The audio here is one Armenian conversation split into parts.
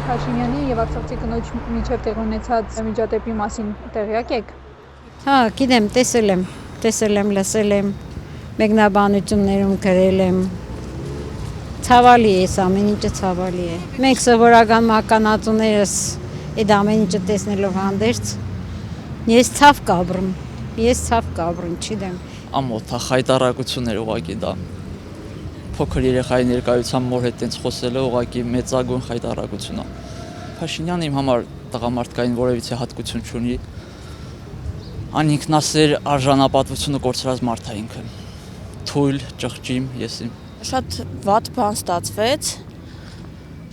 Փաշինյանի եւ Արցախցի կնոջ միջև տեղ ունեցած միջադեպի մասին տեղյակ եք։ Հա, գիտեմ, տեսել եմ, լսել եմ, մեկնաբանություններում գրել եմ։ Ցավալի է, ամեն ինչը ցավալի է։ Մենք սովորական մականացուներս այդ ամեն ինչը տեսնելով հանդերձ ես ցավ կաբրում, չգիտեմ։ Ամոթ է խայտարակություններ ուղղակի դա։ Փոքր երեխայի ներկայությամբ մոր հետ տենց խոսելը ուղղակի մեծագույն խայտարակություն է։ Փաշինյանը իմ համար տղամարդկային որևիցե հատկություն չունի։ Անինքնասեր արժանապատվությունը կորցրած մարդ է ինքը։ Թույլ, ճղճիմ, եսիմ։ Շատ վատ բան ստացվեց,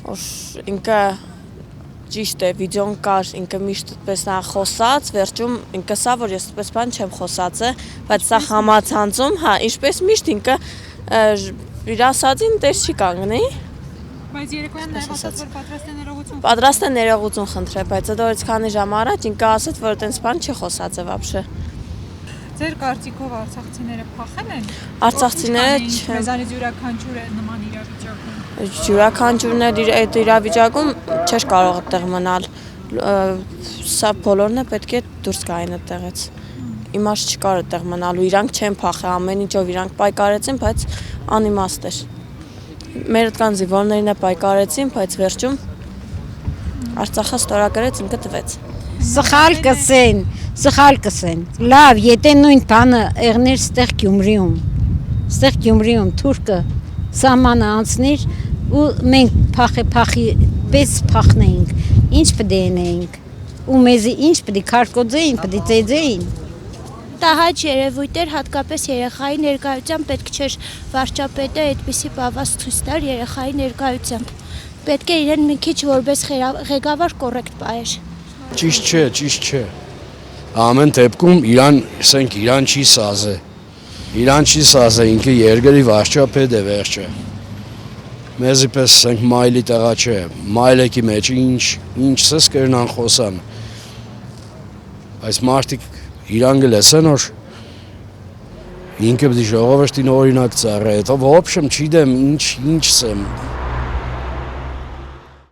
որ ինքը ճիշտ է, վիդեոն կար, ինքը միշտ այդպես նա խոսած, վերջում ինքը սա, որ ես այդպես բան չեմ խոսած է, բայց սա համացանցում, հա, ինչպես միշտ ինքը իր ասածին տես չի կանգնի։ Բայց երեկոյան նաև ասաց, որ պատրաստ է ներողություն խնդրել, բայց դա որից քանի ժամ առաջ ինքը ասաց, որ այդպես բան չի խոսած է вообще։ Ձեր կարծիքով արցախցիները փախել են։ Արցախցիները չեն։ Մեզանից յուրաքանչյուրը նման իրավիճակում։ Յուրաքանչյուրն այդ իրավիճակում չէր կարող այդտեղ մնալ։ Սա բոլորն է պետք է դուրս գային այդտեղից։ Իմաստ չկար այդտեղ մնալու, իրանք չեն փախել, ամեն ինչով իրանք պայքարեցին, բայց անիմաստ էր։ Մեր այդքան զինվորներին է պայքարեցին, բայց վերջում Արցախը ստորագրեց ինքը տվեց։ Սխալ կսեն։ Լավ, եթե նույն բանը եղներ ստեղ Գյումրիում թուրքը սահմանը անցներ ու մենք փախի պես փախնեինք, ինչ պետք է անեինք։ Ու մեզի ինչ պետք է քարկոձեին, պետք է ծեծեին։ Տահաճ երևույթ էր, հատկապես երեխայի ներկայությամբ պետք չէր վարչապետը այդպիսի բավարար ցույց տար երեխայի ներկայությամբ։ Պետք է իրեն մի քիչ որպես ղեկավար կոռեկտ պահեր։ Ճիշտ չէ։ Ամեն դեպքում իրան չի սազե։ Իրան չի սազե, ինքը երկրի վարչապետ է վերջը։ Մեզի պես ենք մայլի տեղա չէ։ Մայլեկի մեջ ինչ սես կերնան խոսան։ Այս մարդիկ իրան գլեսեն որ ինքը պետք է ժողովրդին օրինակ ծառայի, հետո ոբշեմ չգիտեմ ինչ սեմ։